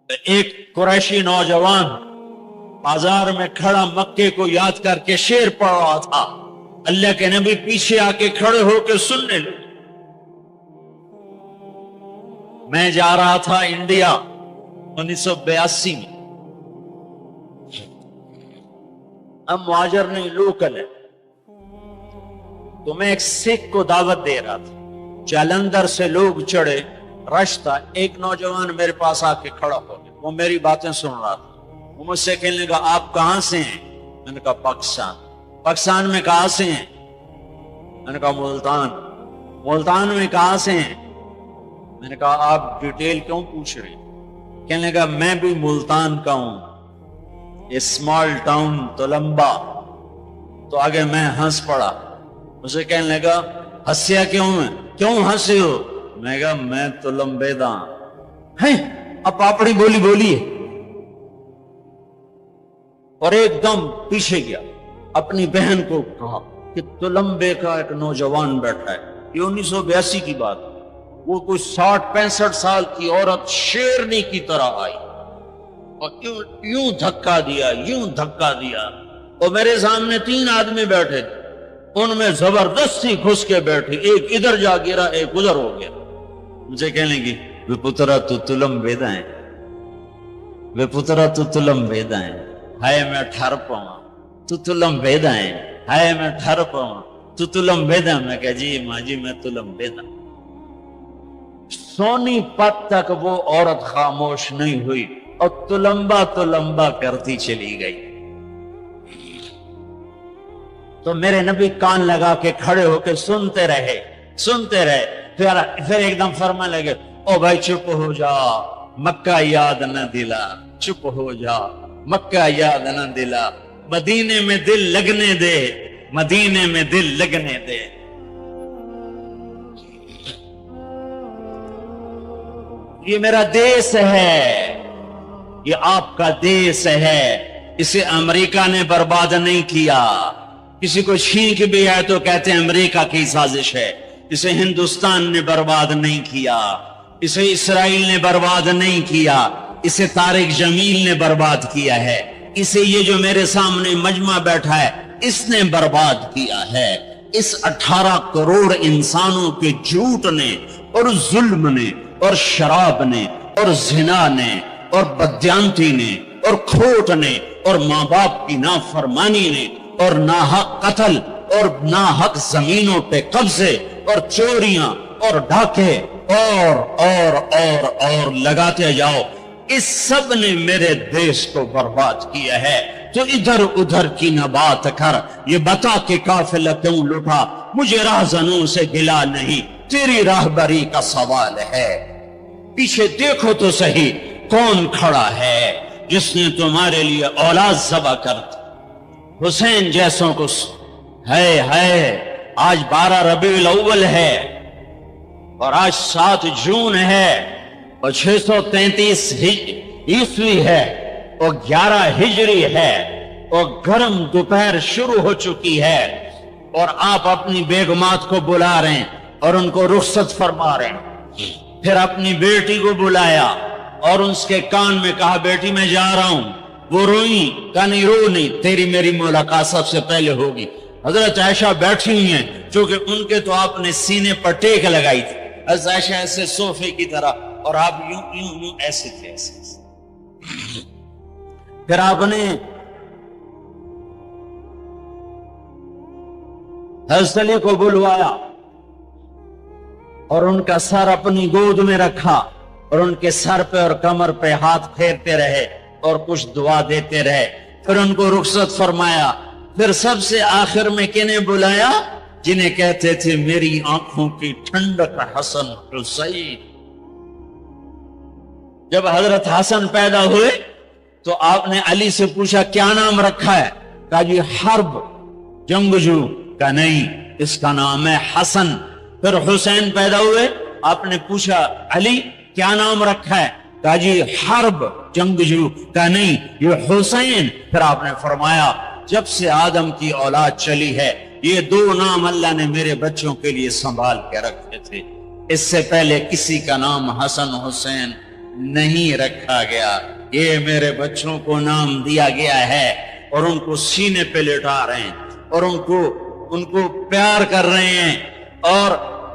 ایک قریشی نوجوان بازار میں کھڑا مکے کو یاد کر کے شعر پڑھ رہا تھا. اللہ کے نبی پیچھے آ کے کھڑے ہو کے سننے لگے. میں جا رہا تھا انڈیا 1982 میں. اب مہاجر نہیں، لوکل ہے. تو میں ایک سکھ کو دعوت دے رہا تھا. جلندھر سے لوگ چڑھے، رش تھا. ایک نوجوان میرے پاس آ کے کھڑا ہو گیا. وہ میری باتیں سن رہا تھا. وہ مجھ سے کہنے لگا آپ کہاں سے ہیں؟ میں نے کہا پاکستان. پاکستان میں کہاں سے ہیں؟ میں نے کہا ملتان. ملتان میں کہاں سے ہیں؟ میں نے کہا آپ ڈیٹیل کیوں پوچھ رہے ہیں؟ کہنے لگا میں بھی ملتان کا ہوں، اسمال ٹاؤن تلمبا. تو آگے میں ہنس پڑا. اسے کہنے لگا ہنسیا کیوں ہے؟ کیوں ہنسے ہو؟ میں کہا میں تلمبے دا ہے. اب پاپڑی بولی بولی ہے. اور ایک دم پیچھے گیا. اپنی بہن کو کہا کہ تلمبے کا ایک نوجوان بیٹھا ہے. یہ 1982 کی بات. وہ کوئی 60-65 سال کی عورت شیرنی کی طرح آئی اور یوں دھکا دیا، یوں دھکا دیا. اور میرے سامنے 3 آدمی بیٹھے تھے. ان میں زبردستی گھس کے بیٹھے. ایک ادھر جا گرا، ایک ادھر ہو گیا. مجھے کہنے لگی وے پترا تو تلمبیدا ہے، وے پترا تو تلمبیدا ہے. ہائے میں ٹھر پاؤں تو تلمبیدا ہے. ہائے میں ٹھر پاؤں تو تلمبیدا. میں کہا جی ماں جی میں تلمبیدا. سونی پت تک وہ عورت خاموش نہیں ہوئی اور تلمبا تلمبا کرتی چلی گئی. تو میرے نبی کان لگا کے کھڑے ہو کے سنتے رہے سنتے رہے. پھر ایک دم فرما لگے او بھائی چپ ہو جا، مکہ یاد نہ دلا. چپ ہو جا، مکہ یاد نہ دلا. مدینے میں دل لگنے دے، مدینے میں دل لگنے دے. یہ میرا دیس ہے، یہ آپ کا دیس ہے. اسے امریکہ نے برباد نہیں کیا. کسی کو چھینک بھی ہے تو کہتے ہیں امریکہ کی سازش ہے. اسے ہندوستان نے برباد نہیں کیا، اسے اسرائیل نے برباد نہیں کیا، اسے طارق جمیل نے برباد کیا ہے. اسے یہ جو میرے سامنے مجمع بیٹھا ہے اس نے برباد کیا ہے. اس 18 کروڑ انسانوں کے جھوٹ نے اور ظلم نے اور شراب نے اور زنا نے اور بدیانتی نے اور کھوٹ نے اور ماں باپ کی نافرمانی نے اور ناحق قتل اور ناحق زمینوں پہ قبضے اور چوریاں اور ڈھاکے اور لگاتے جاؤ، اس سب نے میرے دیش کو برباد کیا ہے. تو ادھر ادھر کی نہ بات کر، یہ بتا کہ قافلہ کیوں لٹا. مجھے راہزنوں سے گلا نہیں، تیری راہبری کا سوال ہے. پیچھے دیکھو تو صحیح کون کھڑا ہے جس نے تمہارے لیے اولاد ذبح کر دی. حسین جیسوں کو ہے. آج 12 ربیع الاول ہے اور آج 7 جون ہے اور 633 عیسوی ہے اور 11 ہجری ہے اور گرم دوپہر شروع ہو چکی ہے اور آپ اپنی بیگمات کو بلا رہے ہیں اور ان کو رخصت فرما رہے ہیں. پھر اپنی بیٹی کو بلایا اور اس کے کان میں کہا بیٹی میں جا رہا ہوں. وہ روئی، کہا نہیں رو نہیں، تیری میری ملاقات سب سے پہلے ہوگی. حضرت عائشہ بیٹھی ہوئی ہیں چونکہ ان کے تو آپ نے سینے پر ٹیک لگائی تھی. حضرت عائشہ ایسے صوفے کی طرح اور آپ یوں یوں یوں ایسے تھے ایسے. پھر آپ نے حضرت علی کو بلوایا اور ان کا سر اپنی گود میں رکھا اور ان کے سر پہ اور کمر پہ ہاتھ پھیرتے رہے اور کچھ دعا دیتے رہے. پھر ان کو رخصت فرمایا. پھر سب سے آخر میں کنہیں بلایا؟ جنہیں کہتے تھے میری آنکھوں کی ٹھنڈک حسن حسین. جب حضرت حسن پیدا ہوئے تو آپ نے علی سے پوچھا کیا نام رکھا ہے؟ کہا جی حرب، جنگجو. کہا نہیں، اس کا نام ہے حسن. پھر حسین پیدا ہوئے، آپ نے پوچھا علی کیا نام رکھا ہے؟ کہا جی حرب، جنگجو. کہا نہیں، یہ حسین. پھر آپ نے فرمایا جب سے آدم کی اولاد چلی ہے یہ 2 نام اللہ نے میرے بچوں کے لیے سنبھال کے رکھے تھے. اس سے پہلے کسی کا نام حسن حسین نہیں رکھا گیا. یہ میرے بچوں کو نام دیا گیا ہے اور ان کو سینے پہ لٹا رہے ہیں اور ان کو پیار کر رہے ہیں. اور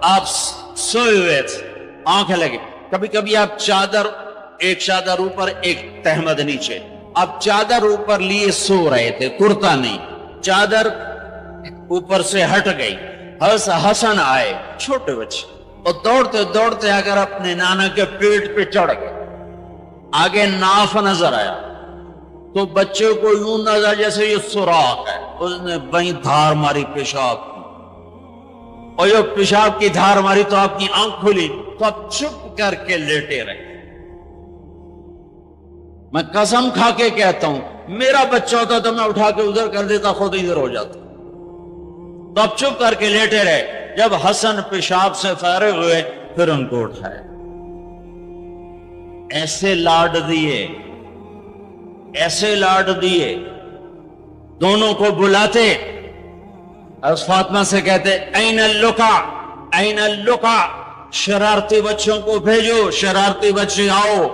آپ سوئے ہوئے تھے, آنکھیں لگے, کبھی کبھی آپ چادر, ایک چادر اوپر ایک تہمد نیچے, آپ چادر اوپر لیے سو رہے تھے, کرتا نہیں, چادر اوپر سے ہٹ گئی. حسن آئے, چھوٹے بچے, اور دوڑتے دوڑتے اگر اپنے نانا کے پیٹ پہ چڑھ گئے. آگے ناف نظر آیا تو بچے کو یوں نظر جیسے یہ سوراخ ہے, اس نے وہیں دھار ماری پیشاب کی, اور یہ پیشاب کی دھار ماری تو آپ کی آنکھ کھلی تو آپ چپ کر کے لیٹے رہے. میں قسم کھا کے کہتا ہوں, میرا بچہ ہوتا تو میں اٹھا کے ادھر کر دیتا, خود ادھر ہو جاتا. تو آپ چپ کر کے لیٹے رہے. جب حسن پیشاب سے فارغ ہوئے پھر ان کو اٹھائے, ایسے لاڈ دیے, ایسے لاڈ دیے. دونوں کو بلاتے, از فاطمہ سے کہتے این اللقا, این اللقا, شرارتی بچوں کو بھیجو, شرارتی بچے آؤ.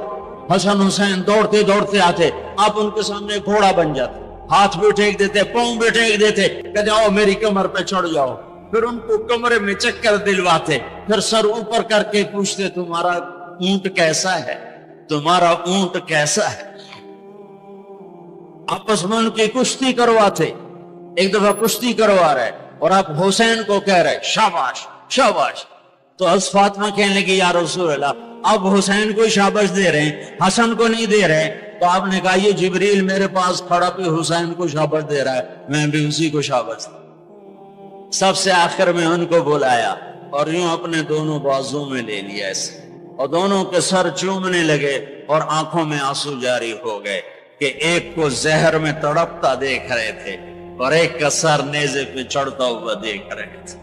حسن حسین دوڑتے دوڑتے آتے, آپ ان کے سامنے گھوڑا بن جاتے, ہاتھ بھی ٹھیک دیتے, پاؤں بھی ٹھیک دیتے, کہتے آؤ میری کمر پہ چڑھ جاؤ. پھر ان کو کمرے میں چکر دلواتے, پھر سر اوپر کر کے پوچھتے تمہارا اونٹ کیسا ہے, تمہارا اونٹ کیسا ہے. آپس میں ان کی کشتی کرواتے. ایک دفعہ کشتی کروا رہے اور آپ حسین کو کہہ رہے شاباش شاباش, تو حضرت فاطمہ کہنے لگی یا رسول اللہ آپ حسین کو شاباش دے رہے ہیں, حسن کو نہیں دے رہے. تو آپ نے کہا یہ جبریل میرے پاس کھڑا بھی حسین کو شاباش دے رہا ہے, میں بھی اسی کو شاباش. سب سے آخر میں ان کو بلایا اور یوں اپنے دونوں بازوں میں لے لیا ایسے, اور دونوں کے سر چومنے لگے اور آنکھوں میں آنسو جاری ہو گئے کہ ایک کو زہر میں تڑپتا دیکھ رہے تھے اور ایک کا سر نیزے پہ چڑھتا ہوا دیکھ رہے تھے.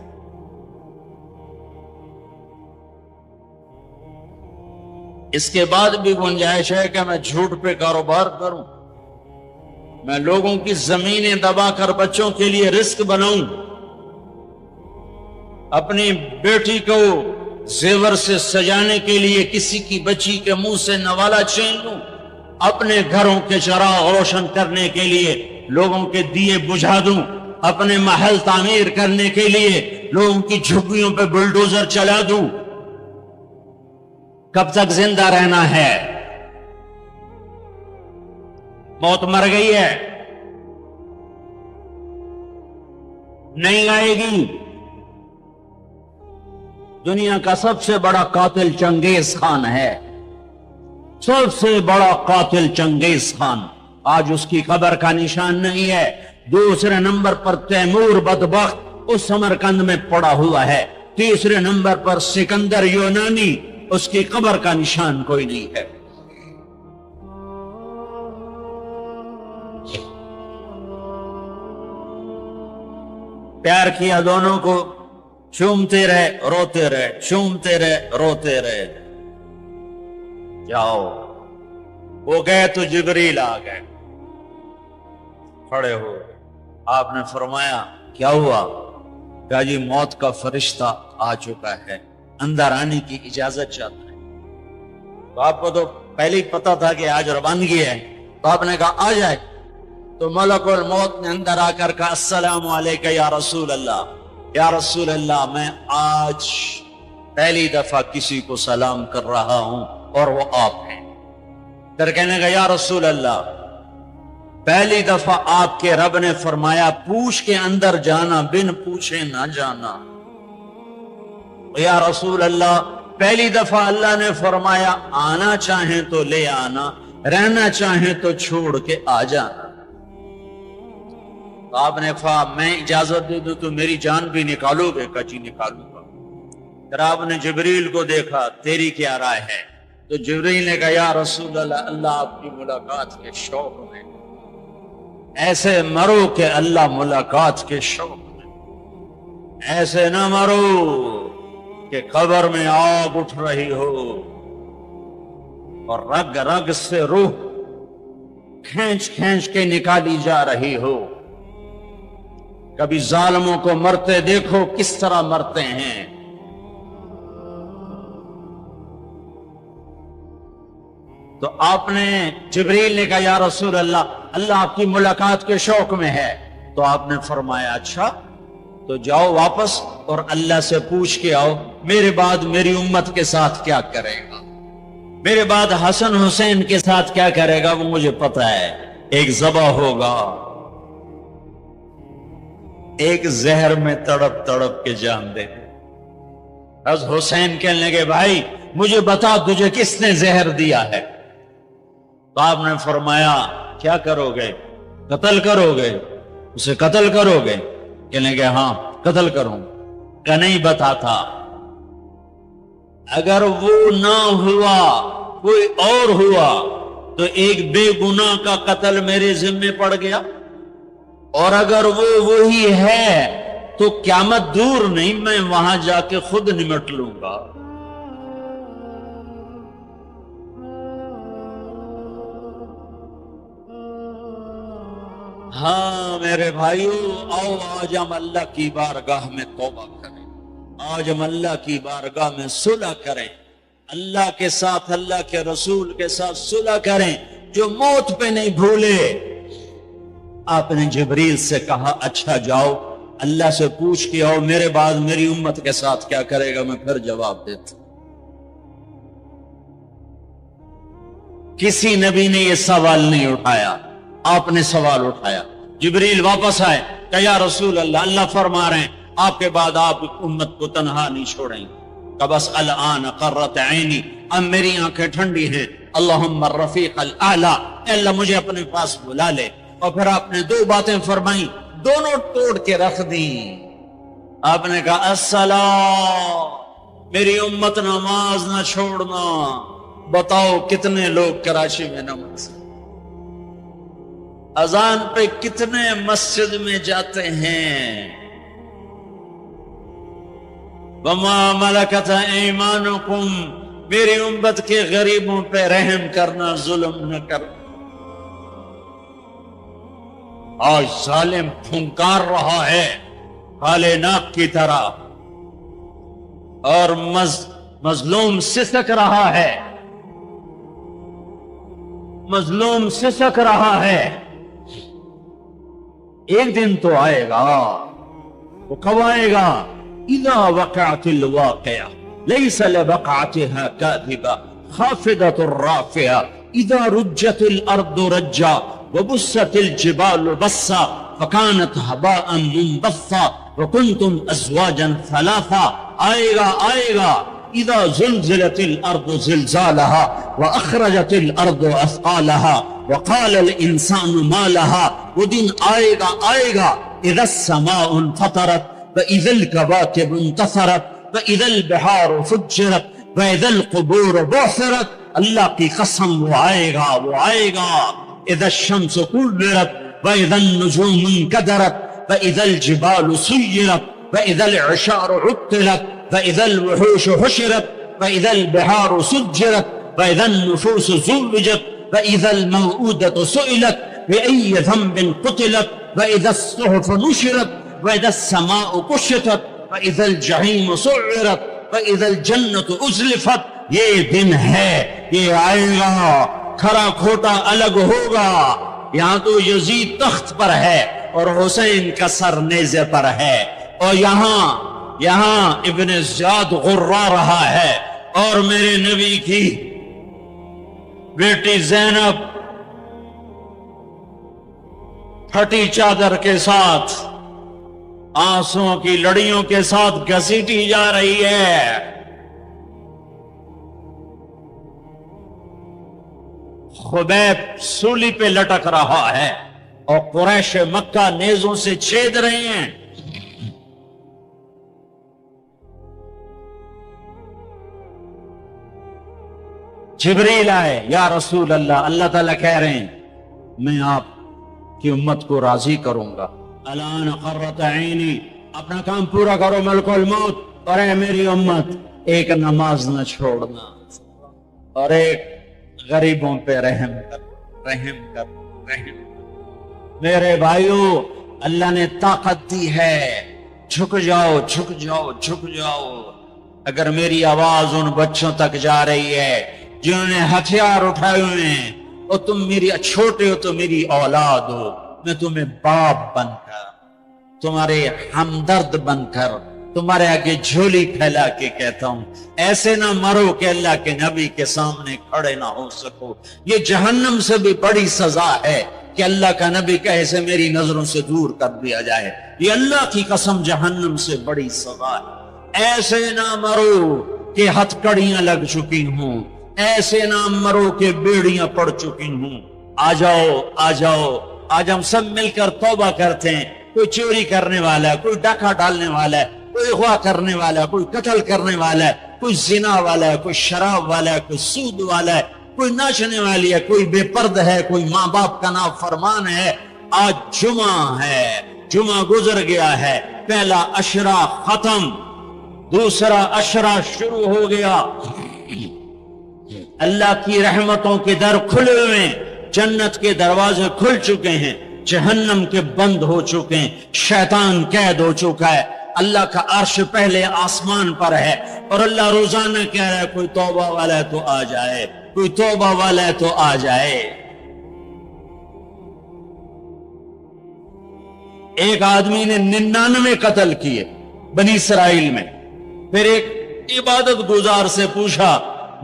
اس کے بعد بھی گنجائش ہے کہ میں جھوٹ پہ کاروبار کروں, میں لوگوں کی زمینیں دبا کر بچوں کے لیے رزق بناؤں, اپنی بیٹی کو زیور سے سجانے کے لیے کسی کی بچی کے منہ سے نوالا چھین لوں, اپنے گھروں کے چراغ روشن کرنے کے لیے لوگوں کے دیے بجھا دوں, اپنے محل تعمیر کرنے کے لیے لوگوں کی جھگیوں پہ بلڈوزر چلا دوں. کب تک زندہ رہنا ہے؟ موت مر گئی ہے, نہیں آئے گی. دنیا کا سب سے بڑا قاتل چنگیز خان ہے, سب سے بڑا قاتل چنگیز خان. آج اس کی قبر کا نشان نہیں ہے. دوسرے نمبر پر تیمور بدبخت اس سمرقند میں پڑا ہوا ہے. تیسرے نمبر پر سکندر یونانی, اس کی قبر کا نشان کوئی نہیں ہے. پیار کیا دونوں کو, چومتے رہے روتے رہے, چومتے رہے روتے رہے. جاؤ, وہ گئے تو جبریل آ گئے, کھڑے ہو. آپ نے فرمایا کیا ہوا؟ کہا جی موت کا فرشتہ آ چکا ہے, اندر آنے کی اجازت چاہتا ہے. تو آپ کو تو پہلے ہی پتا تھا کہ آج روانگی ہے, تو آپ نے کہا آ جائے. تو ملک الموت نے اندر آ کر کہا السلام علیکم یا رسول اللہ, یا رسول اللہ میں آج پہلی دفعہ کسی کو سلام کر رہا ہوں اور وہ آپ ہیں. پھر کہنے کا یا رسول اللہ پہلی دفعہ آپ کے رب نے فرمایا پوچھ کے اندر جانا, بن پوچھے نہ جانا. یا رسول اللہ پہلی دفعہ اللہ نے فرمایا آنا چاہیں تو لے آنا, رہنا چاہیں تو چھوڑ کے آ جانا. تو آپ نے کہا میں اجازت دے دوں تو میری جان بھی نکالو گے؟ کہا جی نکالوں گا. پھر آپ نے جبریل کو دیکھا, تیری کیا رائے ہے؟ تو جبریل نے کہا یا رسول اللہ اللہ آپ کی ملاقات کے شوق میں, ایسے مرو کہ اللہ ملاقات کے شوق میں, ایسے نہ مرو کہ قبر میں آگ اٹھ رہی ہو اور رگ رگ سے روح کھینچ کھینچ کے نکالی جا رہی ہو. کبھی ظالموں کو مرتے دیکھو کس طرح مرتے ہیں. تو آپ نے جبریل نے کہا یا رسول اللہ اللہ آپ کی ملاقات کے شوق میں ہے. تو آپ نے فرمایا اچھا تو جاؤ واپس اور اللہ سے پوچھ کے آؤ میرے بعد میری امت کے ساتھ کیا کرے گا, میرے بعد حسن حسین کے ساتھ کیا کرے گا وہ مجھے پتا ہے. ایک ذبح ہوگا, ایک زہر میں تڑپ تڑپ کے جان دے. حضرت حسین کہنے لگے بھائی مجھے بتا تجھے کس نے زہر دیا ہے. تو آپ نے فرمایا کیا کرو گے, قتل کرو گے, اسے قتل کرو گے؟ کہنے لگے ہاں قتل کروں. کہ نہیں بتاتا, اگر وہ نہ ہوا کوئی اور ہوا تو ایک بے گناہ کا قتل میرے ذمے پڑ گیا, اور اگر وہ وہی ہے تو قیامت دور نہیں, میں وہاں جا کے خود نمٹ لوں گا. ہاں میرے بھائیو, آؤ آج ہم اللہ کی بارگاہ میں توبہ کریں, آج ہم اللہ کی بارگاہ میں صلح کریں, اللہ کے ساتھ اللہ کے رسول کے ساتھ صلح کریں, جو موت پہ نہیں بھولے. آپ نے جبریل سے کہا اچھا جاؤ اللہ سے پوچھ کے آؤ میرے بعد میری امت کے ساتھ کیا کرے گا, میں پھر جواب دیتا. کسی نبی نے یہ سوال نہیں اٹھایا, آپ نے سوال اٹھایا. جبریل واپس آئے کہ یا رسول اللہ اللہ فرما رہے ہیں آپ کے بعد آپ امت کو تنہا نہیں چھوڑیں. کہ بس الان قرت عینی, اب میری آنکھیں ٹھنڈی ہیں. اللہم الرفیق الاعلی, اے اللہ مجھے اپنے پاس بلا لے. اور پھر آپ نے دو باتیں فرمائیں, دونوں توڑ کے رکھ دیں. آپ نے کہا الصلاۃ, میری امت نماز نہ چھوڑنا. بتاؤ کتنے لوگ کراچی میں نماز, اذان پہ کتنے مسجد میں جاتے ہیں. وما ملکت ایمانکم, میری امت کے غریبوں پہ رحم کرنا, ظلم نہ کرنا. آج ظالم پھنکار رہا ہے کالے ناک کی طرح, اور مظلوم سسک رہا ہے, مظلوم سسک رہا ہے. ایک دن تو آئے گا, وہ کب آئے گا؟ اذا وقعت الواقعہ لیس لوقعتها کاذبہ خافضۃ رافعہ اذا رجت الارض رجا وبست الجبال بسا فكانت هباء منبثا وكنتم ازواجا ثلاثا. آئے گا اذا زلزلت الارض زلزالها واخرجت الارض اثقالها وقال الانسان ما لها. وہ دن آئے گا اذا السماء انفطرت واذا الكواكب انتثرت واذا البحار فجرت واذا القبور بعثرت. اللہ کی قسم وہ آئے گا. اذا الشمس كورت واذا النجوم انكدرت واذا الجبال سيرت واذا العشار عطلت واذا الوحوش حشرت واذا البحار سجرت واذا النفوس زوجت واذا الموءودة سئلت بأي ذنب قتلت واذا الصحف نشرت واذا السماء كشطت واذا الجحيم سعرت واذا الجنة ازلفت. یہ دن ہے, یہ آئے گا, کھرا کھوٹا الگ ہوگا. یہاں تو یزید تخت پر ہے اور حسین کا سر نیزے پر ہے, اور یہاں ابن زیاد غرا رہا ہے, اور میرے نبی کی بیٹی زینب پھٹی چادر کے ساتھ آنسوں کی لڑیوں کے ساتھ گھسیٹی جا رہی ہے. خبیب سولی پہ لٹک رہا ہے اور قریش مکہ نیزوں سے چھید رہے ہیں. جبریل آئے, یا رسول اللہ اللہ تعالیٰ کہہ رہے ہیں میں آپ کی امت کو راضی کروں گا. الان قرۃ عینی, اپنا کام پورا کرو ملک الموت, اور اے میری امت ایک نماز نہ چھوڑنا, اور ایک غریبوں پہ رحم کر. میرے بھائیو, اللہ نے طاقت دی ہے, جھک جاؤ. اگر میری آواز ان بچوں تک جا رہی ہے جنہوں نے ہتھیار اٹھائے ہوئے ہیں، اور تم میری چھوٹے ہو تو میری اولاد ہو، میں تمہیں باپ بن کر، تمہارے ہمدرد بن کر، تمہارے آگے جھولی پھیلا کے کہتا ہوں، ایسے نہ مرو کہ اللہ کے نبی کے سامنے کھڑے نہ ہو سکو۔ یہ جہنم سے بھی بڑی سزا ہے کہ اللہ کا نبی کہے سے میری نظروں سے دور کر دیا جائے۔ یہ اللہ کی قسم جہنم سے بڑی سزا ہے۔ ایسے نہ مرو کہ ہتھکڑیاں لگ چکی ہوں، ایسے نہ مرو کہ بیڑیاں پڑ چکی ہوں۔ آ جاؤ آ جاؤ، آج ہم سب مل کر توبہ کرتے ہیں۔ کوئی چوری کرنے والا ہے، کوئی ڈاکہ ڈالنے والا ہے، کوئی اغوا کرنے والا ہے، کوئی قتل کرنے والا ہے، کوئی زنا والا ہے، کوئی شراب والا ہے، کوئی سود والا ہے، کوئی ناچنے والی ہے، کوئی بے پرد ہے، کوئی ماں باپ کا نافرمان ہے۔ آج جمعہ ہے، جمعہ گزر گیا ہے، پہلا عشرہ ختم، دوسرا عشرہ شروع ہو گیا۔ اللہ کی رحمتوں کے در کھلے ہوئے، جنت کے دروازے کھل چکے ہیں، جہنم کے بند ہو چکے ہیں، شیطان قید ہو چکا ہے۔ اللہ کا عرش پہلے آسمان پر ہے، اور اللہ روزانہ کہہ رہا ہے کوئی توبہ والا ہے تو آ جائے، کوئی توبہ والا ہے تو آ جائے۔ ایک آدمی نے 99 قتل کیے بنی اسرائیل میں، پھر ایک عبادت گزار سے پوچھا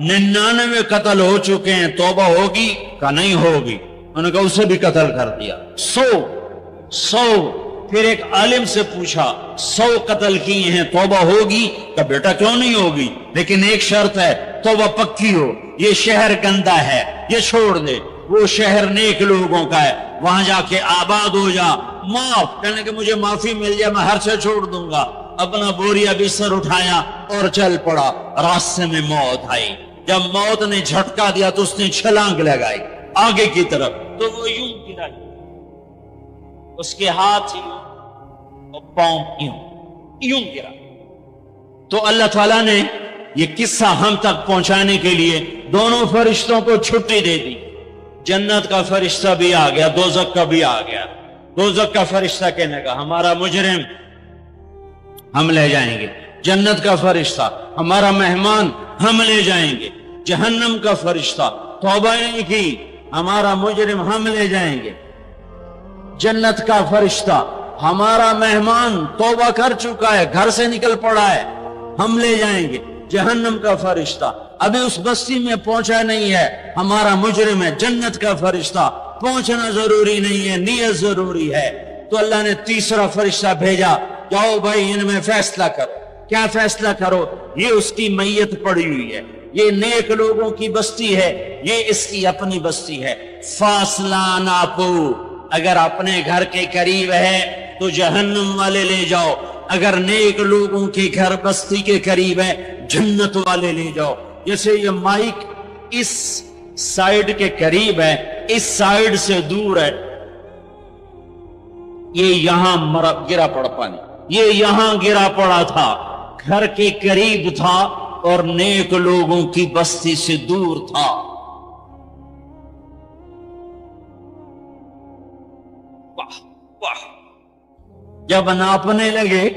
99 قتل ہو چکے ہیں، توبہ ہوگی؟ کہا نہیں ہوگی۔ انہوں نے کہا اسے بھی قتل کر دیا۔ 100 پھر ایک عالم سے پوچھا 100 قتل کیے ہیں، توبہ ہوگی؟ کہا بیٹا کیوں نہیں ہوگی، لیکن ایک شرط ہے، توبہ پکی ہو، یہ شہر گندا ہے، یہ چھوڑ دے، وہ شہر نیک لوگوں کا ہے، وہاں جا کے آباد ہو جا، معاف کہنے کہ مجھے معافی مل جائے میں ہر سے چھوڑ دوں گا۔ اپنا بوریا بستر اٹھایا اور چل پڑا۔ راستے میں موت آئی، جب موت نے جھٹکا دیا تو اس نے چھلانگ لگائی آگے کی طرف، تو وہ یوں گرا، اس کے ہاتھ یوں اور پاؤں یوں گرا۔ تو اللہ تعالیٰ نے یہ قصہ ہم تک پہنچانے کے لیے دونوں فرشتوں کو چھٹی دے دی۔ جنت کا فرشتہ بھی آ گیا، دوزخ کا بھی آ گیا۔ دوزخ کا فرشتہ کہنے کا ہمارا مجرم ہم لے جائیں گے، جنت کا فرشتہ ہمارا مہمان ہم لے جائیں گے، جہنم کا فرشتہ توبہ نہیں کی ہمارا مجرم ہم لے جائیں گے، جنت کا فرشتہ ہمارا مہمان توبہ کر چکا ہے، گھر سے نکل پڑا ہے، ہم لے جائیں گے۔ جہنم کا فرشتہ ابھی اس بستی میں پہنچا نہیں ہے، ہمارا مجرم ہے، جنت کا فرشتہ پہنچنا ضروری نہیں ہے، نیت ضروری ہے۔ تو اللہ نے تیسرا فرشتہ بھیجا، جاؤ بھائی ان میں فیصلہ کرو۔ کیا فیصلہ کرو؟ یہ اس کی میت پڑی ہوئی ہے، یہ نیک لوگوں کی بستی ہے، یہ اس کی اپنی بستی ہے، فاصلہ ناپو۔ اگر اپنے گھر کے قریب ہے تو جہنم والے لے جاؤ، اگر نیک لوگوں کے گھر بستی کے قریب ہے جنت والے لے جاؤ۔ جیسے یہ مائک اس سائیڈ کے قریب ہے، اس سائیڈ سے دور ہے، یہ یہاں گرا پڑا پانی، یہ یہاں گرا پڑا تھا، گھر کے قریب تھا اور نیک لوگوں کی بستی سے دور تھا۔ جب ناپنے لگے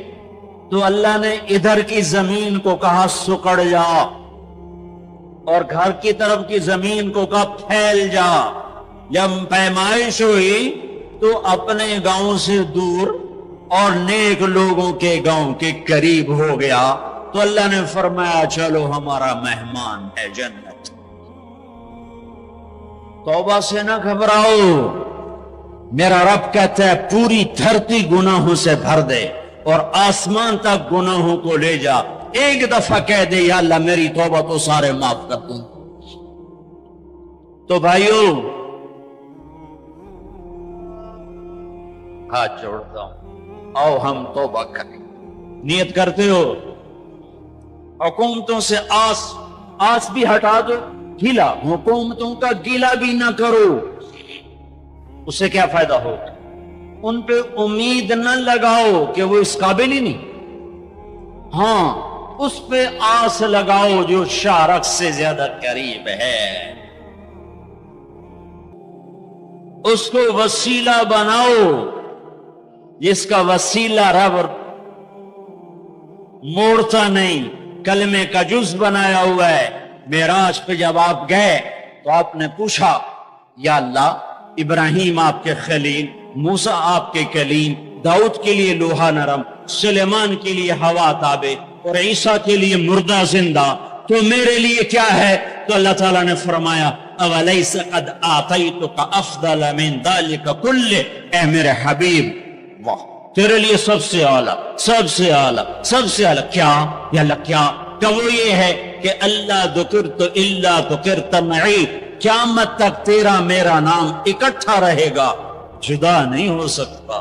تو اللہ نے ادھر کی زمین کو کہا سکڑ جا، اور گھر کی طرف کی زمین کو کہا پھیل جا۔ جب پیمائش ہوئی تو اپنے گاؤں سے دور اور نیک لوگوں کے گاؤں کے قریب ہو گیا، تو اللہ نے فرمایا چلو ہمارا مہمان ہے جنت۔ توبہ سے نہ گھبراؤ، میرا رب کہتا ہے پوری دھرتی گناہوں سے بھر دے اور آسمان تک گناہوں کو لے جا، ایک دفعہ کہہ دے یا اللہ میری توبہ تو سارے معاف کر دوں۔ تو بھائیو ہاتھ جوڑتا ہوں، آؤ ہم توبہ کریں۔ نیت کرتے ہو حکومتوں سے آس بھی ہٹا دو، گیلا حکومتوں کا گیلا بھی نہ کرو، اس سے کیا فائدہ ہوگا؟ ان پہ امید نہ لگاؤ کہ وہ اس قابل ہی نہیں، ہاں اس پہ آس لگاؤ جو شارک سے زیادہ قریب ہے، اس کو وسیلہ بناؤ جس کا وسیلہ رب موڑتا نہیں، کلمے کا جز بنایا ہوا ہے، معراج پہ جب آپ گئے تو آپ نے پوچھا یا اللہ ابراہیم آپ کے خلیل، موسیٰ آپ کے کلیم، داؤد کے لیے لوہا نرم، سلیمان کے لیے ہوا تابع اور عیسیٰ کے لیے مردہ زندہ، تو میرے لیے کیا ہے؟ تو اللہ تعالیٰ نے فرمایا اولیس قد آتیتک افضل من ذلک کلہ، اے میرے حبیب واہ تیرے لیے سب سے اعلیٰ، سب سے اعلیٰ، سب سے اعلیٰ کیا؟ یا اللہ کیا؟ کہ وہ یہ ہے کہ اللہ ذکرت الا ذکرت معی، قیامت تک تیرا میرا نام اکٹھا رہے گا، جدا نہیں ہو سکتا۔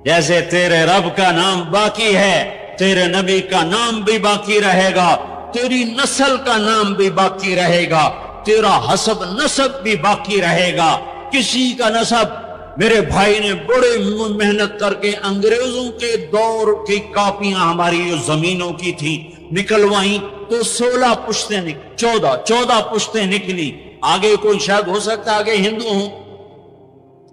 جیسے تیرے رب کا نام باقی ہے، تیرے نبی کا نام بھی باقی رہے گا، تیری نسل کا نام بھی باقی رہے گا، تیرا حسب نسب بھی باقی رہے گا۔ کسی کا نسب، میرے بھائی نے بڑے محنت کر کے انگریزوں کے دور کی کاپیاں ہماری جو زمینوں کی تھی نکلوائیں تو 16 پشتیں 14 پشتیں نکلی، آگے کوئی شاید ہو سکتا ہے آگے ہندو ہوں،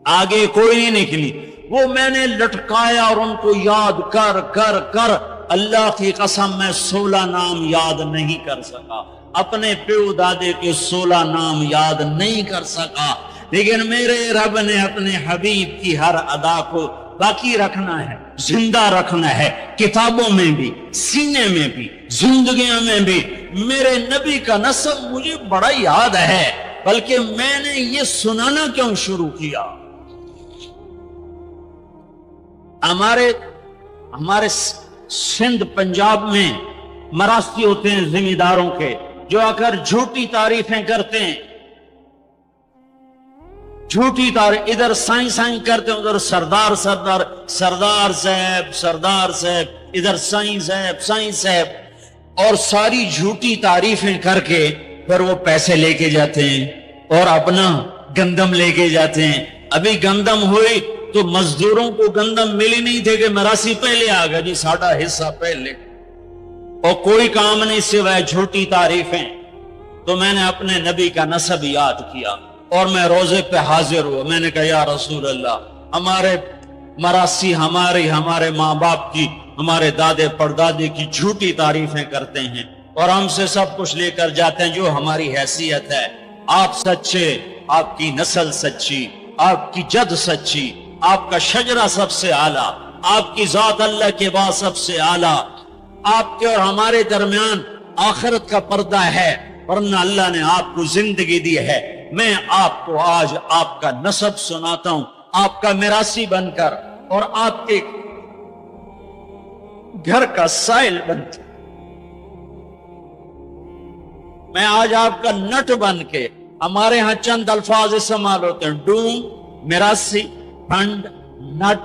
آگے کوئی نہیں نکلی۔ وہ میں نے لٹکایا اور ان کو یاد کر کر کر اللہ کی قسم میں 16 نام یاد نہیں کر سکا، اپنے پیو دادے کے 16 نام یاد نہیں کر سکا، لیکن میرے رب نے اپنے حبیب کی ہر ادا کو باقی رکھنا ہے، زندہ رکھنا ہے، کتابوں میں بھی، سینے میں بھی، زندگیوں میں بھی۔ میرے نبی کا نسب مجھے بڑا یاد ہے، بلکہ میں نے یہ سنانا کیوں شروع کیا؟ ہمارے سندھ پنجاب میں مراسی ہوتے ہیں ذمہ داروں کے، جو آ کر جھوٹی تعریفیں کرتے ہیں، جھوٹی تعریف، ادھر سائیں کرتے ہیں، ادھر سردار صاحب، ادھر سائیں صاحب، اور ساری جھوٹی تعریفیں کر کے پھر وہ پیسے لے کے جاتے ہیں اور اپنا گندم لے کے جاتے ہیں۔ ابھی گندم ہوئی تو مزدوروں کو گندم ملی نہیں تھے کہ مراسی پہلے آ گیا جی ساڑھا حصہ پہلے، اور کوئی کام نہیں سوائے جھوٹی تعریفیں۔ تو میں نے اپنے نبی کا نسب یاد کیا اور میں روزے پہ حاضر ہوا۔ میں نے کہا یا رسول اللہ، ہمارے مراسی ہمارے ماں باپ کی، ہمارے دادے پردادے کی جھوٹی تعریفیں کرتے ہیں اور ہم سے سب کچھ لے کر جاتے ہیں جو ہماری حیثیت ہے۔ آپ سچے، آپ کی نسل سچی، آپ کی جد سچی، آپ کا شجرہ سب سے اعلیٰ، آپ کی ذات اللہ کے بعد سب سے اعلیٰ، آپ کے اور ہمارے درمیان آخرت کا پردہ ہے، ورنہ اللہ نے آپ کو زندگی دی ہے۔ میں آپ کو آج آپ کا نسب سناتا ہوں، آپ کا میراثی بن کر اور آپ کے گھر کا سائل بن کے، میں آج آپ کا نٹ بن کے، ہمارے ہاں چند الفاظ استعمال ہوتے ہیں، ڈوم، میراثی، پھنڈ، نٹ،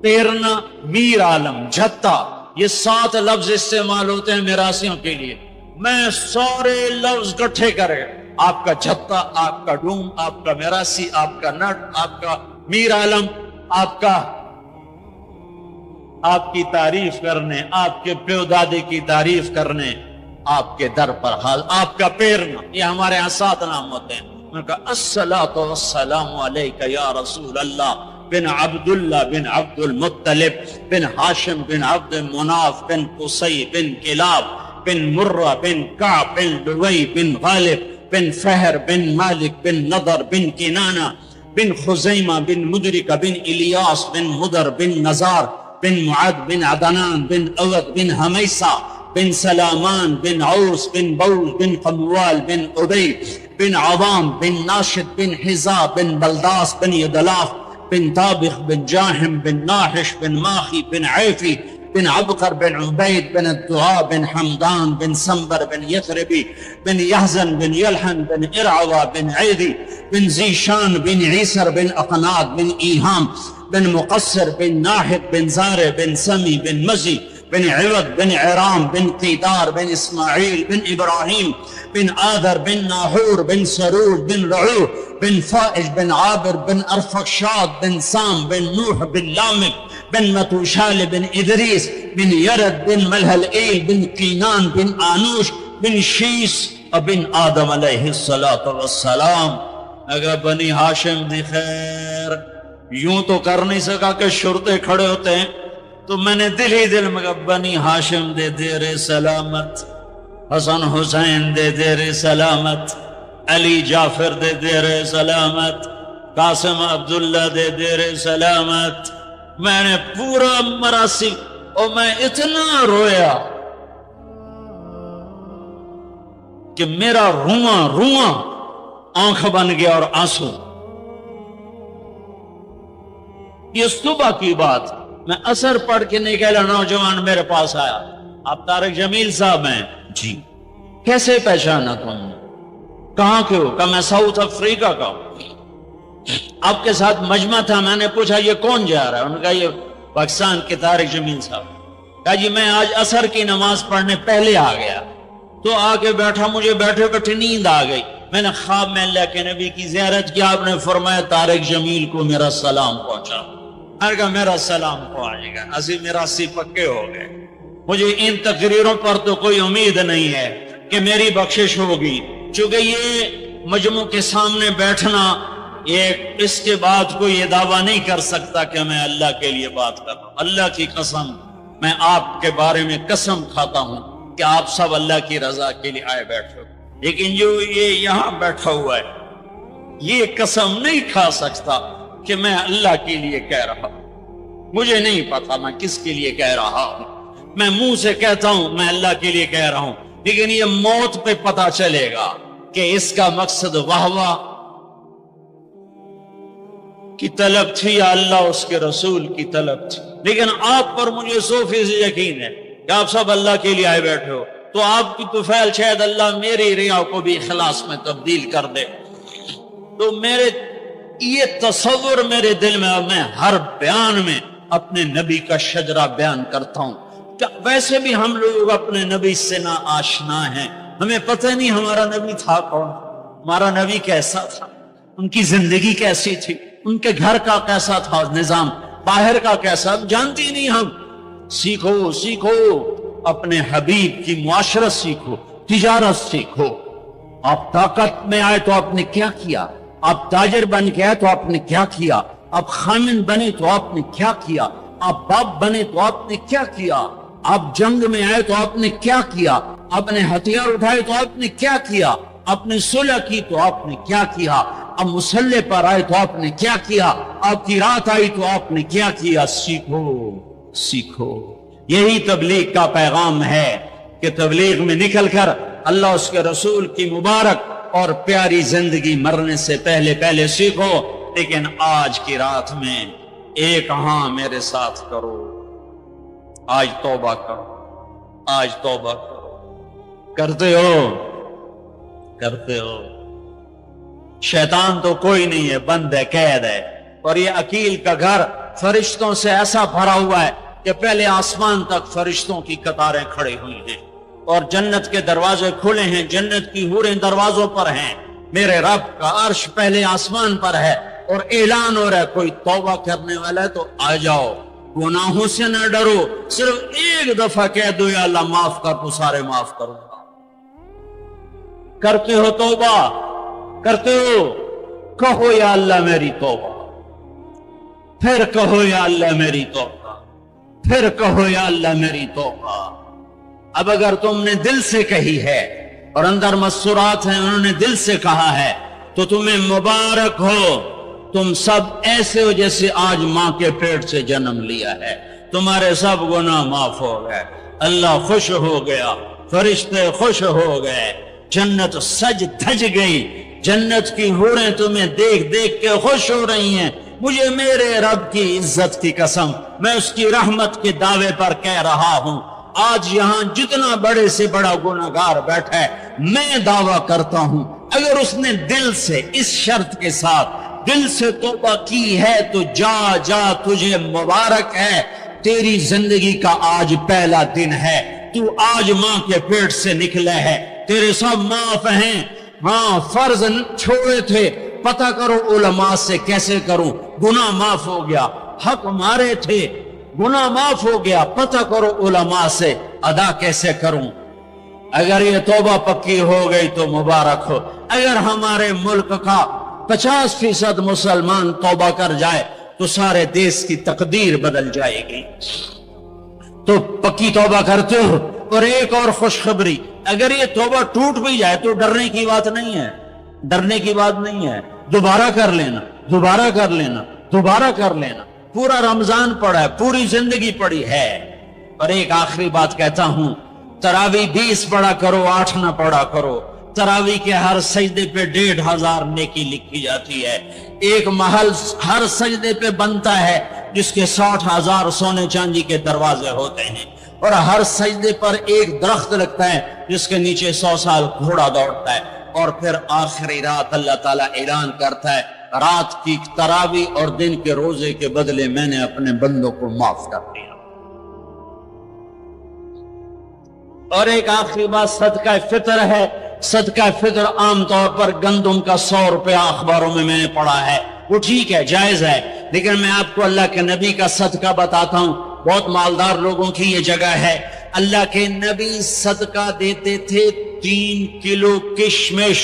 پیرنا، میر عالم، جھتا، یہ 7 لفظ استعمال ہوتے ہیں میراثیوں کے لیے۔ میں سارے لفظ اکٹھے کرے، آپ کا جھتا، آپ کا ڈوم، آپ کا میراثی، آپ کا نٹ، آپ کا میر عالم، آپ کی تعریف کرنے، آپ کے پیو دادے کی تعریف کرنے، آپ کے در پر حال، آپ کا پیرنا، یہ ہمارے یہاں 7 نام ہوتے ہیں۔ میں نے کہا الصلاۃ والسلام علیک یا رسول اللہ بن عبداللہ بن عبد المطلب بن ہاشم بن عبد مناف بن قصی بن کلاب بن مرہ بن کعب بن لوی بن غالب بن فہر بن مالک بن نضر بن کنانہ بن خزیمہ بن مدرکہ بن الیاس بن مدر بن نزار بن معد بن عدنان بن اود بن حمیسہ بن سلامان بن عوس بن بوز بن قموال بن عبی بن عوام بن ناشد بن حزا بن بلداس بن یدلاف بن طابخ بن جاہم بن ناحش بن ماخی بن عیفی بن عبقر بن عبید بن الدعاء بن حمدان بن سنبر بن یثربی بن یحزن بن یلحن بن ارعوى بن عیدی بن زیشان بن عیسر بن اقناد بن ایہام بن مقصر بن ناحد بن زارع بن سمی بن مزی بن عوض بن عرام بن قیدار بن اسماعیل بن ابراہیم بن آذر بن ناحور بن سرور بن رعو بن فائج بن عابر بن ارفقشاد بن سام بن نوح بن لامک بن متوشال بن ادریس بن یرد بن ملہلئیل بن قینان بن آنوش بن شیس بن آدم علیہ السلام۔ اگر بنی ہاشم دی خیر، یوں تو کر نہیں سکا کہ شرطے کھڑے ہوتے ہیں، تو میں نے دل ہی دل میں کہا بنی ہاشم دے دیر سلامت، حسن حسین دے دے رے سلامت، علی جعفر دے دے رے سلامت، قاسم عبداللہ دے دے رے سلامت۔ میں نے پورا مراسم اور میں اتنا رویا کہ میرا رواں رواں آنکھ بن گیا اور آنسو۔ یہ صبح کی بات، میں اثر پڑھ کے نکلا، نوجوان میرے پاس آیا، آپ طارق جمیل صاحب ہیں؟ جی۔ کیسے پہچانا تم نے؟ کہاں کے ہو؟ کہ میں ساؤتھ افریقہ کا ہوں۔ آپ کے ساتھ مجمع تھا، میں نے پوچھا یہ کون جا رہا ہے؟ انہوں نے کہا یہ پاکستان کے طارق جمیل صاحب۔ کہا جی میں آج عصر کی نماز پڑھنے پہلے آ گیا، تو آ کے بیٹھا، مجھے بیٹھے بیٹھے نیند آ گئی، میں نے خواب میں اللہ کے نبی کی زیارت کی، آپ نے فرمایا طارق جمیل کو میرا سلام پہنچا۔ میں نے کہا میرا سلام پہنچے گا، اسی میرا سی پکے ہو گئے۔ مجھے ان تقریروں پر تو کوئی امید نہیں ہے کہ میری بخشش ہوگی، چونکہ یہ مجموع کے سامنے بیٹھنا، اس کے بعد کوئی یہ دعویٰ نہیں کر سکتا کہ میں اللہ کے لیے بات کر رہا ہوں۔ اللہ کی قسم، میں آپ کے بارے میں قسم کھاتا ہوں کہ آپ سب اللہ کی رضا کے لیے آئے بیٹھے ہو، لیکن جو یہ یہاں بیٹھا ہوا ہے یہ قسم نہیں کھا سکتا کہ میں اللہ کے لیے کہہ رہا ہوں۔ مجھے نہیں پتا میں کس کے لیے کہہ رہا ہوں، میں منہ سے کہتا ہوں میں اللہ کے لیے کہہ رہا ہوں، لیکن یہ موت پہ پتا چلے گا کہ اس کا مقصد واہ واہ کی طلب تھی یا اللہ اس کے رسول کی طلب تھی۔ لیکن آپ پر مجھے 100% یقین ہے کہ آپ سب اللہ کے لیے آئے بیٹھے ہو، تو آپ کی طفیل شاید اللہ میری ریا کو بھی اخلاص میں تبدیل کر دے۔ تو میرے یہ تصور میرے دل میں، اور میں ہر بیان میں اپنے نبی کا شجرہ بیان کرتا ہوں۔ ویسے بھی ہم لوگ اپنے نبی سے نا آشنا ہیں، ہمیں پتہ نہیں ہمارا نبی تھا کون، ہمارا نبی کیسا تھا، ان کی زندگی کیسی تھی، ان کے گھر کا کیسا تھا نظام، باہر کا کیسا، جانتی نہیں ہم۔ سیکھو سیکھو، اپنے حبیب کی معاشرت سیکھو، تجارت سیکھو۔ آپ طاقت میں آئے تو آپ نے کیا کیا، آپ تاجر بن کے آئے تو آپ نے کیا کیا، آپ خامن بنے تو آپ نے کیا کیا، آپ باپ بنے تو آپ نے کیا کیا، آپ جنگ میں آئے تو آپ نے کیا کیا، آپ نے ہتھیار اٹھائے تو آپ نے کیا کیا، آپ نے صلح کی تو آپ نے کیا کیا، اب مسلح پر آئے تو آپ نے کیا کیا، آپ کی رات آئی تو آپ نے کیا کیا۔ سیکھو سیکھو، یہی تبلیغ کا پیغام ہے کہ تبلیغ میں نکل کر اللہ اس کے رسول کی مبارک اور پیاری زندگی مرنے سے پہلے پہلے سیکھو۔ لیکن آج کی رات میں ایک ہاں میرے ساتھ کرو، آج توبہ کرو، آج توبہ کرو۔ کرتے ہو کرتے ہو؟ شیطان تو کوئی نہیں ہے، بند ہے، قید ہے، اور یہ عقیل کا گھر فرشتوں سے ایسا بھرا ہوا ہے کہ پہلے آسمان تک فرشتوں کی قطاریں کھڑی ہوئی ہیں، اور جنت کے دروازے کھلے ہیں، جنت کی حوریں دروازوں پر ہیں، میرے رب کا عرش پہلے آسمان پر ہے، اور اعلان ہو رہا ہے کوئی توبہ کرنے والا ہے تو آ جاؤ، گناہوں سے نہ ڈرو، صرف ایک دفعہ کہہ دو یا اللہ معاف کر تو سارے معاف کروں گا۔ کرتے ہو توبہ؟ کرتے ہو؟ کہو یا اللہ میری توبہ، پھر کہو یا اللہ میری توبہ، پھر کہو یا اللہ میری توبہ۔ اب اگر تم نے دل سے کہی ہے اور اندر مسورات ہیں انہوں نے دل سے کہا ہے تو تمہیں مبارک ہو، تم سب ایسے ہو جیسے آج ماں کے پیٹ سے جنم لیا ہے، تمہارے سب گناہ معاف ہو گئے، اللہ خوش ہو گیا، فرشتے خوش ہو گئے، جنت سج دھج گئی، جنت کی حوریں تمہیں دیکھ دیکھ کے خوش ہو رہی ہیں۔ مجھے میرے رب کی عزت کی قسم، میں اس کی رحمت کے دعوے پر کہہ رہا ہوں، آج یہاں جتنا بڑے سے بڑا گناہگار بیٹھا ہے، میں دعویٰ کرتا ہوں اگر اس نے دل سے اس شرط کے ساتھ دل سے توبہ کی ہے تو جا جا، تجھے مبارک ہے، تیری زندگی کا آج پہلا دن ہے، تو آج ماں کے پیٹ سے نکلے ہے، تیرے سب معاف ہیں۔ ہاں فرض چھوڑے تھے، پتہ کرو علماء سے کیسے کروں، گناہ معاف ہو گیا، حق مارے تھے، گناہ معاف ہو گیا، پتہ کرو علماء سے ادا کیسے کروں۔ اگر یہ توبہ پکی ہو گئی تو مبارک ہو۔ اگر ہمارے ملک کا 50% مسلمان توبہ کر جائے تو سارے دیش کی تقدیر بدل جائے گی۔ تو پکی توبہ کرتے ہو؟ اور ایک اور خوشخبری، اگر یہ توبہ ٹوٹ بھی جائے تو ڈرنے کی بات نہیں ہے، ڈرنے کی بات نہیں ہے، دوبارہ کر لینا، دوبارہ کر لینا، دوبارہ کر لینا۔ پورا رمضان پڑا ہے، پوری زندگی پڑی ہے۔ اور ایک آخری بات کہتا ہوں، تراوی 20 پڑھا کرو، 8 نہ پڑھا کرو۔ تراوی کے ہر سجدے پہ 1500 نیکی لکھی جاتی ہے۔ ایک محل ہر سجدے پہ بنتا ہے جس کے 60,000 سونے چاندی کے دروازے ہوتے ہیں، اور ہر سجدے پر ایک درخت لگتا ہے جس کے نیچے 100 سال گھوڑا دوڑتا ہے۔ اور پھر آخری رات اللہ تعالیٰ اعلان کرتا ہے، رات کی تراوی اور دن کے روزے کے بدلے میں نے اپنے بندوں کو معاف کر دیا۔ اور ایک آخری بات صدقہ فطر ہے۔ صدقہ فطر عام طور پر گندم کا 100 روپیہ اخباروں میں نے پڑھا ہے، وہ ٹھیک ہے، جائز ہے، لیکن میں آپ کو اللہ کے نبی کا صدقہ بتاتا ہوں۔ بہت مالدار لوگوں کی یہ جگہ ہے۔ اللہ کے نبی صدقہ دیتے تھے 3 کلو کشمش،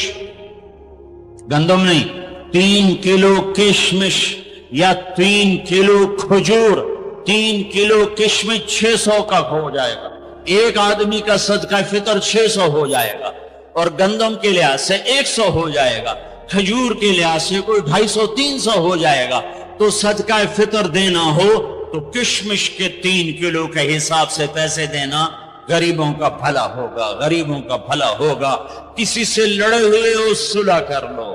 گندم نہیں، 3 کلو کشمش یا 3 کلو کھجور۔ 3 کلو کشمش 600 کا ہو جائے گا، ایک آدمی کا صدقہ فطر 600 ہو جائے گا، اور گندم کے لحاظ سے 100 ہو جائے گا، کھجور کے لحاظ سے کوئی 250-300 ہو جائے گا۔ تو صدقہ فطر دینا ہو تو کشمش کے 3 کلو کے حساب سے پیسے دینا، غریبوں کا بھلا ہوگا، غریبوں کا بھلا ہوگا۔ کسی سے لڑے ہوئے ہو صلح کر لو،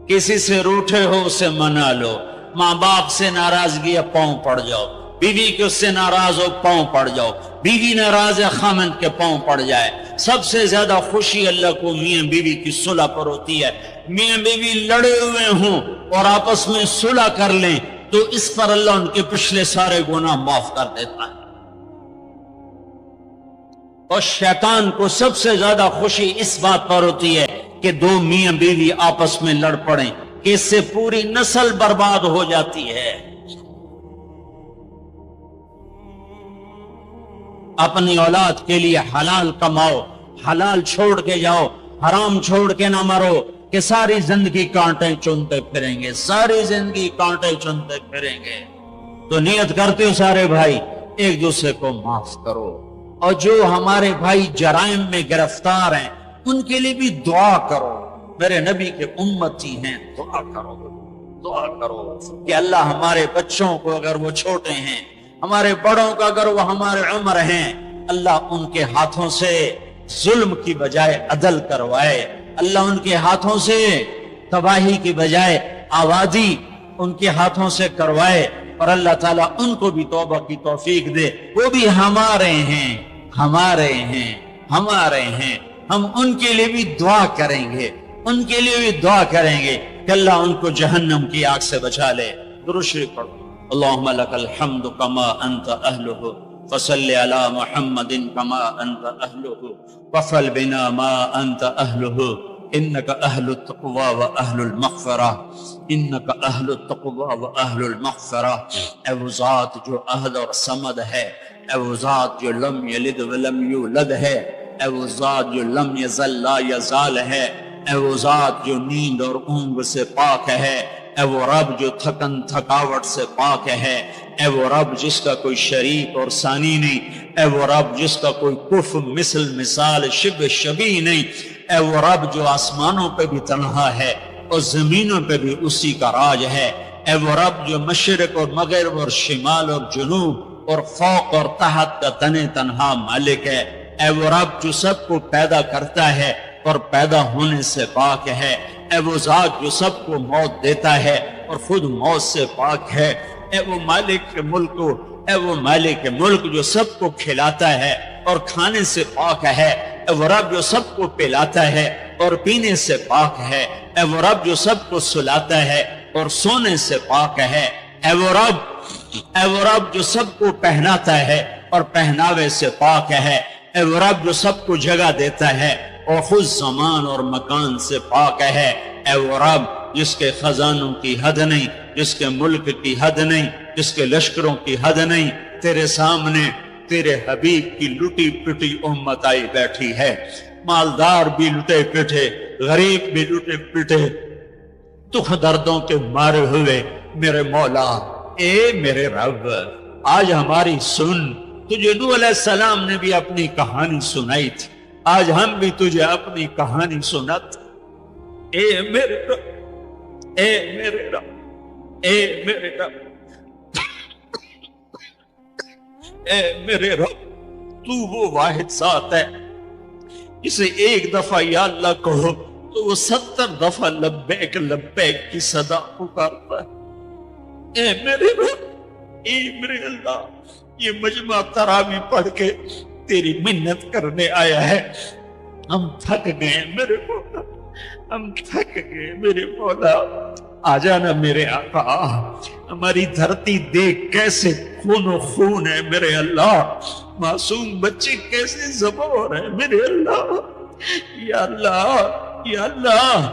کسی سے روٹھے ہو اسے منا لو، ماں باپ سے ناراضگی ہے پاؤں پڑ جاؤ، بیوی کے اس سے ناراض ہو پاؤں پڑ جاؤ، بیوی ناراض ہے خامند کے پاؤں پڑ جائے۔ سب سے زیادہ خوشی اللہ کو میاں بیوی کی صلح پر ہوتی ہے۔ میاں بیوی لڑے ہوئے ہوں اور آپس میں صلح کر لیں تو اس پر اللہ ان کے پچھلے سارے گناہ معاف کر دیتا ہے۔ اور شیطان کو سب سے زیادہ خوشی اس بات پر ہوتی ہے کہ 2 میاں بیوی آپس میں لڑ پڑیں، کہ اس سے پوری نسل برباد ہو جاتی ہے۔ اپنی اولاد کے لیے حلال کماؤ، حلال چھوڑ کے جاؤ، حرام چھوڑ کے نہ مرو کہ ساری زندگی کانٹے چنتے پھریں گے، ساری زندگی کانٹے چنتے پھریں گے۔ تو نیت کرتے ہو سارے بھائی ایک دوسرے کو معاف کرو، اور جو ہمارے بھائی جرائم میں گرفتار ہیں ان کے لیے بھی دعا کرو۔ میرے نبی کے امتی ہیں، دعا کرو، دعا کرو کہ اللہ ہمارے بچوں کو اگر وہ چھوٹے ہیں، ہمارے بڑوں کا اگر وہ ہمارے عمر ہیں، اللہ ان کے ہاتھوں سے ظلم کی بجائے عدل کروائے، اللہ ان کے ہاتھوں سے تباہی کی بجائے آبادی ان کے ہاتھوں سے کروائے، اور اللہ تعالیٰ ان کو بھی توبہ کی توفیق دے۔ وہ بھی ہمارے ہیں، ہمارے ہیں، ہمارے ہیں۔ ہم ان کے لیے بھی دعا کریں گے، ان کے لیے بھی دعا کریں گے کہ اللہ ان کو جہنم کی آگ سے بچا لے۔ درود شریف پڑھو۔ اللہم لک الحمد کما انت اہلہ فصل علی محمد کما انت اہلہ وفعل بنا ما انت اہلہ انک اہل التقوی و اہل المغفرہ، انک اہل التقوی و اہل المغفرہ۔ اے وہ ذات جو احد اور صمد ہے، اے وہ ذات جو لم یلد ولم یولد ہے، اے وہ ذات جو لم یزل لا یزال ہے، اے وہ ذات جو نیند اور اونگ سے پاک ہے، اے وہ رب جو تھکن تھکاوٹ سے پاک ہے، اے وہ رب جس کا کوئی شریک اور ثانی نہیں، اے وہ رب جس کا کوئی کف مثل مثال شبہ شبیہ نہیں، اے وہ رب جو آسمانوں پہ بھی تنہا ہے اور زمینوں پہ بھی اسی کا راج ہے، اے وہ رب جو مشرق اور مغرب اور شمال اور جنوب اور فوق اور تحت کا تنہا مالک ہے، اے وہ رب جو سب کو پیدا کرتا ہے اور پیدا ہونے سے پاک ہے، اے وہ ذات جو سب کو موت دیتا ہے اور خود موت سے پاک ہے، اے وہ مالک کے ملک، اے وہ مالک ملک جو سب کو کھلاتا ہے اور کھانے سے پاک ہے، اے وہ رب جو سب کو پلاتا ہے اور پینے سے پاک ہے، اے وہ رب جو سب کو سلاتا ہے اور سونے سے پاک ہے، اے وہ رب جو سب کو پہناتا ہے اور پہناوے سے پاک ہے، اے وہ رب جو سب کو جگہ دیتا ہے اور خود زمان اور مکان سے پاک ہے، اے وہ رب جس کے خزانوں کی حد نہیں، جس کے ملک کی حد نہیں، جس کے لشکروں کی حد نہیں۔ تیرے سامنے تیرے حبیب کی لٹی پٹی امت آئی بیٹھی ہے، مالدار بھی لٹے پٹے، غریب بھی لٹے پٹے، دکھ دردوں کے مارے ہوئے میرے مولا، اے میرے رب آج ہماری سن۔ تجھے نوح علیہ السلام نے بھی اپنی کہانی سنائی تھی، آج ہم بھی تجھے اپنی کہانی سناتے، اے میرے رب، اے میرے رب، اے میرے رب، اے میرے رب، تو وہ واحد ذات ہے اسے ایک دفعہ یا اللہ کہو تو وہ 70 دفعہ لبیک لبیک کی صدا پکارتا ہے۔ اے میرے رب، اے میرے اللہ، یہ مجمع تراویح پڑھ کے تیری منت کرنے آیا ہے، ہم تھک گئے میرے مولا، ہم تھک گئے میرے مولا، آ جانا میرے آقا، ہماری دھرتی دیکھ کیسے خون و خون ہے میرے اللہ، معصوم بچے کیسے ذبح ہو رہے ہیں میرے اللہ، یا اللہ، یا اللہ،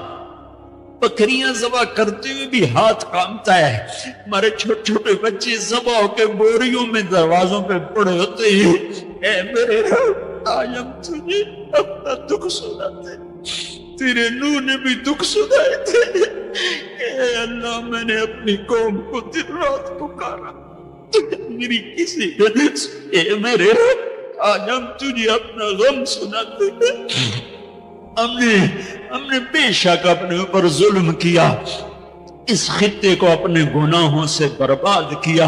بکریاں ذبح کرتے ہوئے بھی ہاتھ کامتا ہے، ہمارے چھوٹے چھوٹے بچے ذبح ہو کے بوریوں میں دروازوں پہ پڑے ہوتے ہیں۔ اے میرے رب، آج ہم تجھے اپنا دکھ سناتے، تیرے نوح نے بھی دکھ سنائے تھے، اے اللہ میں نے اپنی قوم کو دن رات پکارا، میری کسی اے میرے رب، آج ہم تجھے اپنا غم سناتے ہیں، ہم نے بے شک اپنے اوپر ظلم کیا، اس خطے کو اپنے گناہوں سے برباد کیا،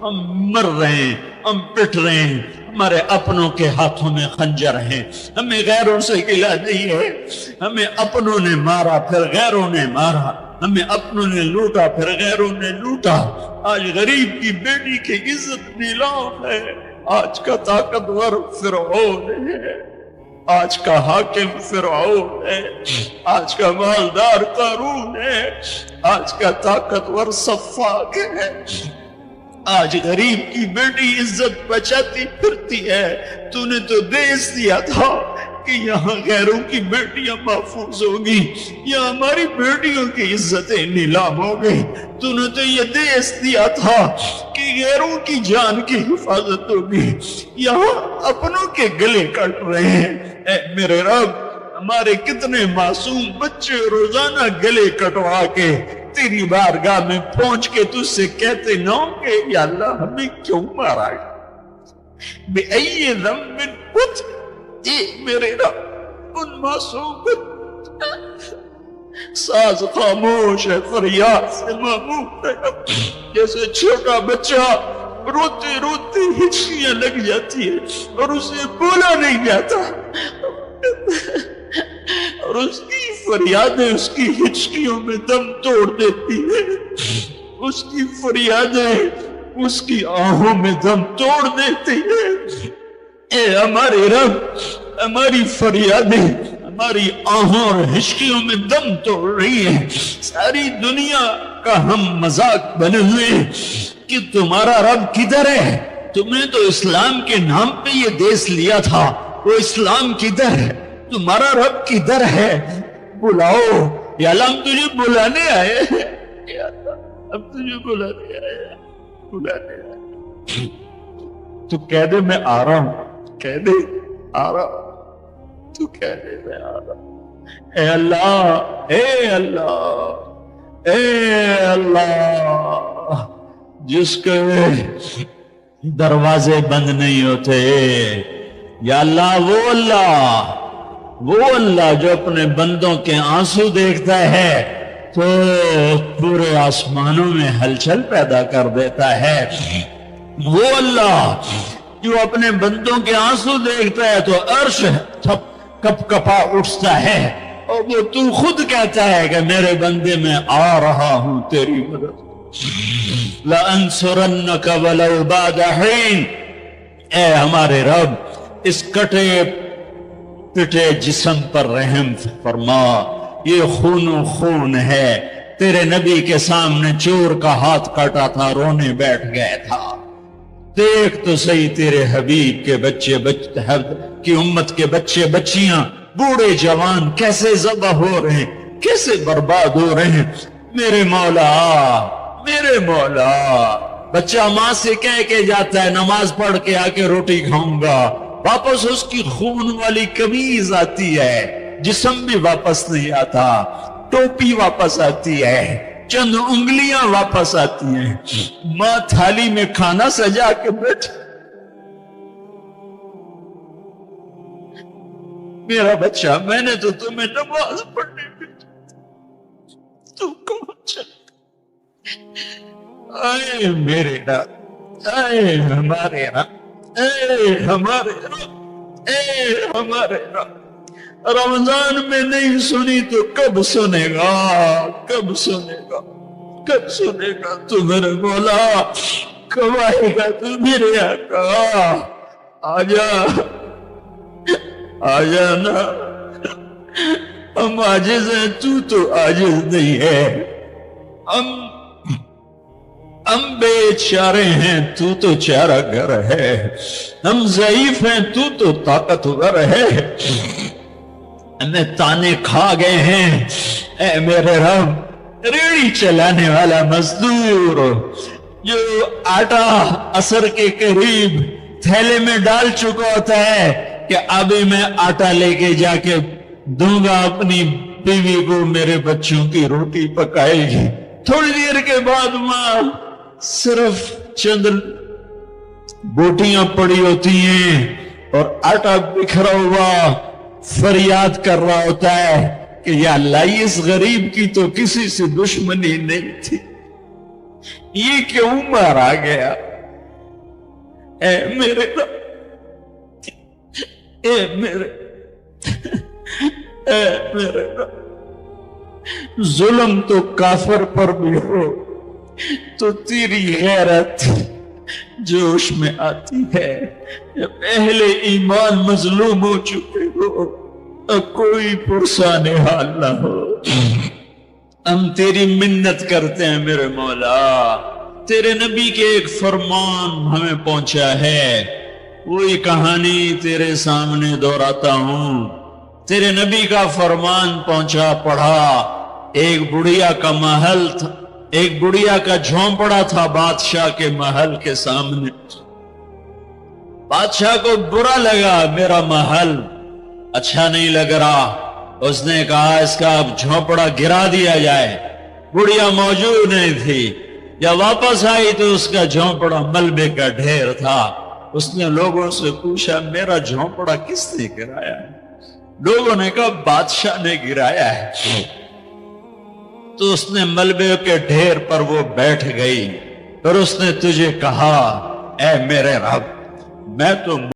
ہم مر رہے ہیں، ہم پٹ رہے ہیں، ہمارے اپنوں کے ہاتھوں میں خنجر ہیں، ہمیں غیروں سے گلہ نہیں ہے، ہمیں اپنوں نے مارا پھر غیروں نے مارا، ہمیں اپنوں نے لوٹا پھر غیروں نے لوٹا، آج غریب کی بیٹی کی عزت نیلام ہے، آج کا طاقتور فرعون ہے، آج کا حاکم فرعون ہے، آج کا مالدار قارون ہے، آج کا طاقتور صفاق ہے، آج غریب کی بیٹی عزت بچاتی پھرتی ہے۔ تو نے تو دیس دیا تھا کہ یہاں غیروں کی بیٹیاں محفوظ ہوگی، یہاں ہماری بیٹیوں کی عزتیں نیلام ہو گئی۔ تو نے تو یہ دیس دیا تھا کہ غیروں کی جان کی حفاظت ہوگی، یہاں اپنوں کے گلے کٹ رہے ہیں۔ اے میرے رب، ہمارے کتنے معصوم بچے روزانہ گلے کٹوا کے تیری بارگاہ میں پہنچ کے تجھ سے کہتے نہ ہوں کہ یا اللہ ہمیں کیوں مارا ہے، بے ای ذنب قتل، اے میرے رب ان معصوم ساز خاموش ہے، فریاد سے معمول ہے، جیسے چھوٹا بچہ روتے روتے ہچکیاں لگ جاتی ہے اور اسے بولا نہیں جاتا، اور اس کی فریادیں اس کی ہچکیوں میں دم توڑ دیتی ہے، اس کی فریادیں اس کی آہوں میں دم توڑ دیتی ہے۔ اے ہمارے رب، ہماری فریادیں ہماری آہوں اور ہچکیوں میں دم توڑ رہی ہیں، ساری دنیا کا ہم مذاق بنے ہوئے کہ تمہارا رب کدھر ہے؟ تم نے تو اسلام کے نام پہ یہ دیس لیا تھا، وہ اسلام کدھر ہے؟ تمہارا رب کدھر ہے؟ بلاؤ یا اللہ، ہم تجھے بلانے آئے ہیں، یا اللہ ہم تجھے بلانے آئے ہیں، بلانے آئے۔ تو کہہ دے میں آ رہا ہوں، کہہ دے آ رہا ہوں، تو کہہ دے میں آ رہا ہوں۔ اے اللہ، اے اللہ، اے اللہ، جس کے دروازے بند نہیں ہوتے، یا اللہ وہ اللہ جو اپنے بندوں کے آنسو دیکھتا ہے تو پورے آسمانوں میں ہلچل پیدا کر دیتا ہے، وہ اللہ جو اپنے بندوں کے آنسو دیکھتا ہے تو عرش کپ کپا اٹھتا ہے، اور وہ تو خود کہتا ہے کہ میرے بندے میں آ رہا ہوں تیری مدد، لَأَنْصُرَنَّكَ وَلَوْ بَعْدَ حِينٍ۔ اے ہمارے رب، اس کٹے پٹے جسم پر رحم فرما، یہ خون و خون ہے، تیرے نبی کے سامنے چور کا ہاتھ کاٹا تھا، رونے بیٹھ گئے تھا، دیکھ تو صحیح تیرے حبیب کے بچے کی امت کے بچے بچیاں بوڑھے جوان کیسے ذبح ہو رہے ہیں، کیسے برباد ہو رہے ہیں۔ میرے مولا، میرے مولا، بچہ ماں سے کہہ کے جاتا ہے نماز پڑھ کے آ کے روٹی کھاؤں گا، واپس اس کی خون والی قمیض آتی ہے، جسم بھی واپس نہیں آتا، ٹوپی واپس آتی ہے، چند انگلیاں واپس آتی ہیں، ماں تھالی میں کھانا سجا کے بیٹھ، میرا بچہ، میں نے تو تمہیں نماز پڑھنے بھیجا، تم کہاں چلے؟ اے میرے رب، اے ہمارے رب، اے ہمارے رب، اے ہمارے رب، رمضان میں نہیں سنی تو کب سنے گا؟ کب سنے گا؟ کب سنے گا تو میرے مولا؟ کب آئے گا تو میرے آقا؟ آجا، آجا نا، ہم عاجز ہیں، تو عاجز نہیں ہے، ہم بے چارے ہیں، تو چارہ گر ہے، ہم ضعیف ہیں، تو طاقتور ہے، ہمیں تانے کھا گئے ہیں، اے میرے رب، ریڑھی چلانے والا مزدور جو آٹا عصر کے قریب تھیلے میں ڈال چکا ہوتا ہے کہ ابھی میں آٹا لے کے جا کے دوں گا اپنی بیوی کو، میرے بچوں کی روٹی پکائے گی، تھوڑی دیر کے بعد ماں صرف چند بوٹیاں پڑی ہوتی ہیں اور آٹا بکھرا ہوا فریاد کر رہا ہوتا ہے کہ یا اللہ، اس غریب کی تو کسی سے دشمنی نہیں تھی، یہ کیوں مارا گیا؟ اے میرے رب، اے میرے رب، ظلم تو کافر پر بھی ہو تو تیری غیرت جوش میں آتی ہے، جب اہل ایمان مظلوم ہو چکے ہو، کوئی پرسان حال نہ ہو، ہم تیری منت کرتے ہیں میرے مولا۔ تیرے نبی کے ایک فرمان ہمیں پہنچا ہے، وہی کہانی تیرے سامنے دہراتا ہوں۔ تیرے نبی کا فرمان پہنچا، پڑھا، ایک بڑھیا کا محل تھا، ایک بڑھیا کا جھونپڑا تھا بادشاہ کے محل کے سامنے۔ بادشاہ کو برا لگا، میرا محل اچھا نہیں لگ رہا، اس نے کہا اس کا اب جھونپڑا گرا دیا جائے۔ بڑھیا موجود نہیں تھی، جب واپس آئی تو اس کا جھونپڑا ملبے کا ڈھیر تھا۔ اس نے لوگوں سے پوچھا میرا جھونپڑا کس نے گرایا ہے؟ لوگوں نے کہا بادشاہ نے گرایا ہے۔ تو اس نے ملبے کے ڈھیر پر وہ بیٹھ گئی، اور اس نے تجھے کہا اے میرے رب، میں تو